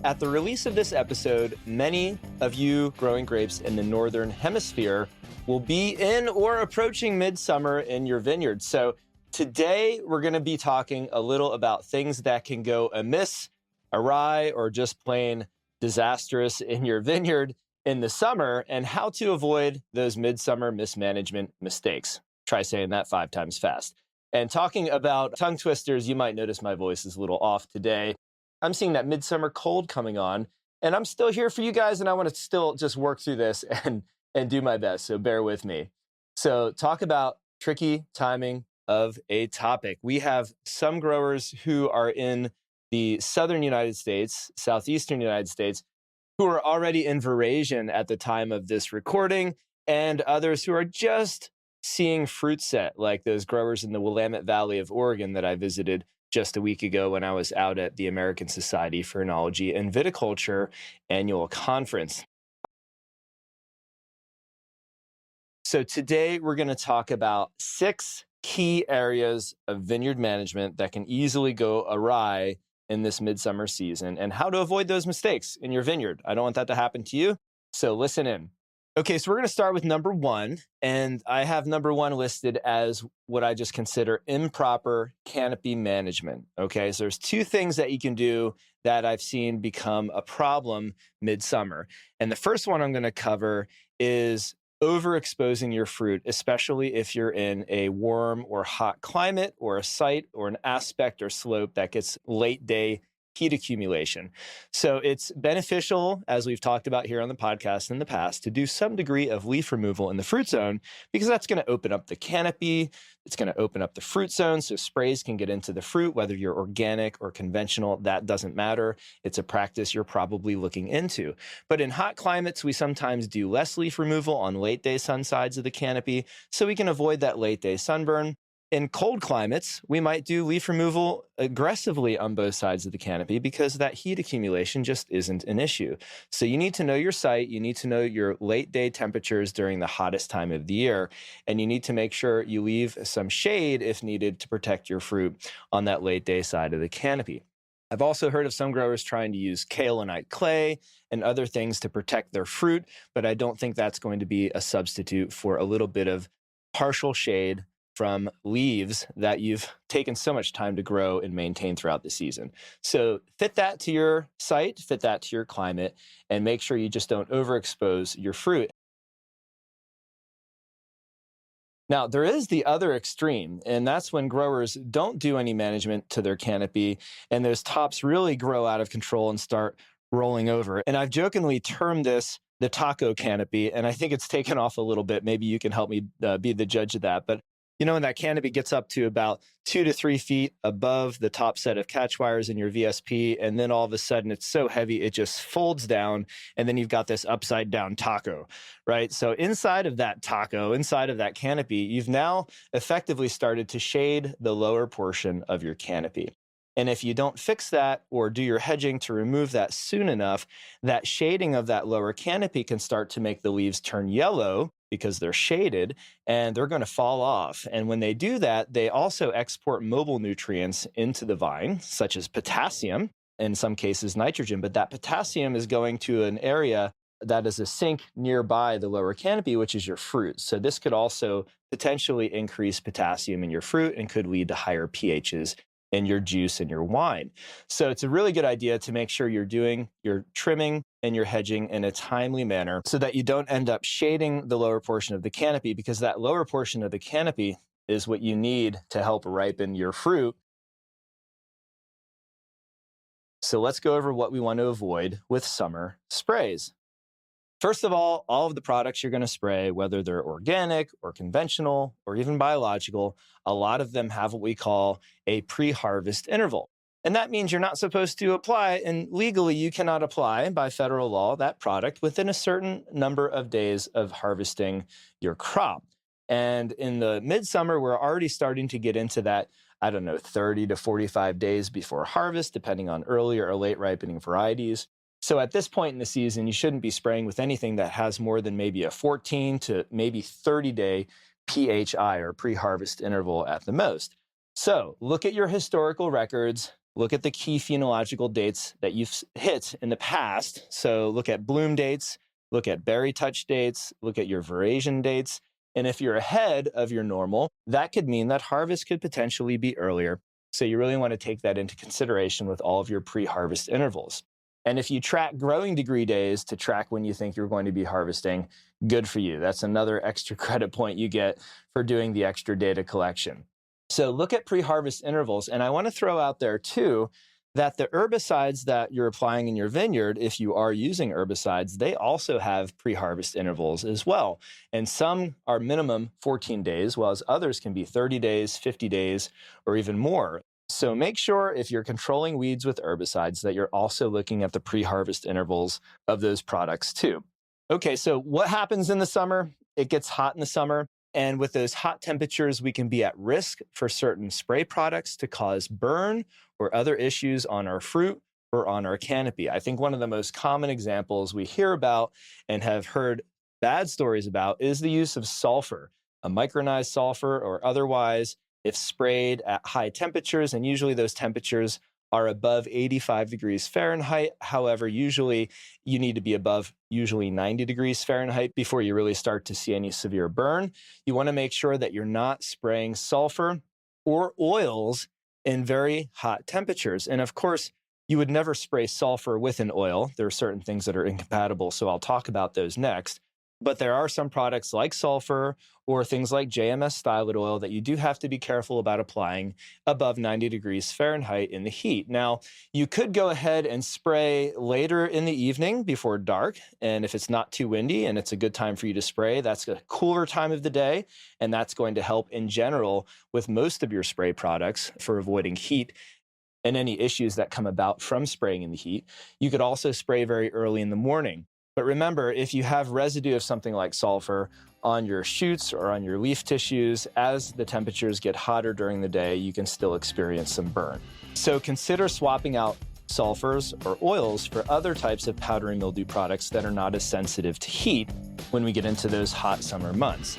At the release of this episode, many of you growing grapes in the Northern Hemisphere will be in or approaching midsummer in your vineyard. So today we're going to be talking a little about things that can go amiss, awry, or just plain disastrous in your vineyard in the summer, and how to avoid those midsummer mismanagement mistakes. Try saying that 5 times fast. And talking about tongue twisters, you might notice my voice is a little off today. I'm seeing that midsummer cold coming on, and I'm still here for you guys, and I want to still just work through this and do my best, so bear with me. So talk about tricky timing of a topic. We have some growers who are in the southern United States, southeastern United States, who are already in veraison at the time of this recording, and others who are just seeing fruit set, like those growers in the Willamette Valley of Oregon that I visited just a week ago when I was out at the American Society for Enology and Viticulture annual conference. So today we're going to talk about 6 key areas of vineyard management that can easily go awry in this midsummer season and how to avoid those mistakes in your vineyard. I don't want that to happen to you, so listen in. Okay, so we're going to start with number 1, and I have number 1 listed as what I just consider improper canopy management. Okay, so there's 2 things that you can do that I've seen become a problem midsummer. And the first one I'm going to cover is overexposing your fruit, especially if you're in a warm or hot climate or a site or an aspect or slope that gets late day heat accumulation. So it's beneficial, as we've talked about here on the podcast in the past, to do some degree of leaf removal in the fruit zone, because that's going to open up the canopy. It's going to open up the fruit zone so sprays can get into the fruit, whether you're organic or conventional, that doesn't matter. It's a practice you're probably looking into. But in hot climates, we sometimes do less leaf removal on late day sun sides of the canopy so we can avoid that late day sunburn. In cold climates, we might do leaf removal aggressively on both sides of the canopy because that heat accumulation just isn't an issue. So you need to know your site, you need to know your late day temperatures during the hottest time of the year, and you need to make sure you leave some shade if needed to protect your fruit on that late day side of the canopy. I've also heard of some growers trying to use kaolinite clay and other things to protect their fruit, but I don't think that's going to be a substitute for a little bit of partial shade from leaves that you've taken so much time to grow and maintain throughout the season. So fit that to your site, fit that to your climate, and make sure you just don't overexpose your fruit. Now, there is the other extreme, and that's when growers don't do any management to their canopy, and those tops really grow out of control and start rolling over. And I've jokingly termed this the taco canopy, and I think it's taken off a little bit. Maybe you can help me be the judge of that. But you know, when that canopy gets up to about 2 to 3 feet above the top set of catch wires in your VSP, and then all of a sudden it's so heavy it just folds down, and then you've got this upside down taco, right? So inside of that taco, inside of that canopy, you've now effectively started to shade the lower portion of your canopy. And if you don't fix that or do your hedging to remove that soon enough, that shading of that lower canopy can start to make the leaves turn yellow because they're shaded, and they're going to fall off. And when they do that, they also export mobile nutrients into the vine, such as potassium, in some cases nitrogen, but that potassium is going to an area that is a sink nearby the lower canopy, which is your fruit. So this could also potentially increase potassium in your fruit and could lead to higher pHs in your juice and your wine. So it's a really good idea to make sure you're doing your trimming and your hedging in a timely manner so that you don't end up shading the lower portion of the canopy, because that lower portion of the canopy is what you need to help ripen your fruit. So let's go over what we want to avoid with summer sprays. First of all of the products you're going to spray, whether they're organic or conventional or even biological, a lot of them have what we call a pre-harvest interval. And that means you're not supposed to apply, and legally you cannot apply by federal law that product within a certain number of days of harvesting your crop. And in the midsummer, we're already starting to get into that, 30 to 45 days before harvest, depending on early or late ripening varieties. So at this point in the season, you shouldn't be spraying with anything that has more than maybe a 14 to maybe 30-day PHI, or pre-harvest interval at the most. So look at your historical records, look at the key phenological dates that you've hit in the past. So look at bloom dates, look at berry touch dates, look at your veraison dates. And if you're ahead of your normal, that could mean that harvest could potentially be earlier. So you really want to take that into consideration with all of your pre-harvest intervals. And if you track growing degree days to track when you think you're going to be harvesting, good for you. That's another extra credit point you get for doing the extra data collection. So look at pre-harvest intervals. And I want to throw out there too that the herbicides that you're applying in your vineyard, if you are using herbicides, they also have pre-harvest intervals as well. And some are minimum 14 days, while others can be 30 days, 50 days, or even more. So make sure if you're controlling weeds with herbicides that you're also looking at the pre-harvest intervals of those products too. Okay, so what happens in the summer? It gets hot in the summer. And with those hot temperatures, we can be at risk for certain spray products to cause burn or other issues on our fruit or on our canopy. I think one of the most common examples we hear about and have heard bad stories about is the use of sulfur, a micronized sulfur or otherwise, if sprayed at high temperatures, and usually those temperatures are above 85 degrees Fahrenheit. However, usually you need to be above usually 90 degrees Fahrenheit before you really start to see any severe burn. You want to make sure that you're not spraying sulfur or oils in very hot temperatures. And of course, you would never spray sulfur with an oil. There are certain things that are incompatible, so I'll talk about those next. But there are some products like sulfur or things like JMS stylet oil that you do have to be careful about applying above 90 degrees Fahrenheit in the heat. Now, you could go ahead and spray later in the evening before dark. And if it's not too windy and it's a good time for you to spray, that's a cooler time of the day. And that's going to help in general with most of your spray products for avoiding heat and any issues that come about from spraying in the heat. You could also spray very early in the morning. But remember, if you have residue of something like sulfur on your shoots or on your leaf tissues, as the temperatures get hotter during the day, you can still experience some burn. So consider swapping out sulfurs or oils for other types of powdery mildew products that are not as sensitive to heat when we get into those hot summer months.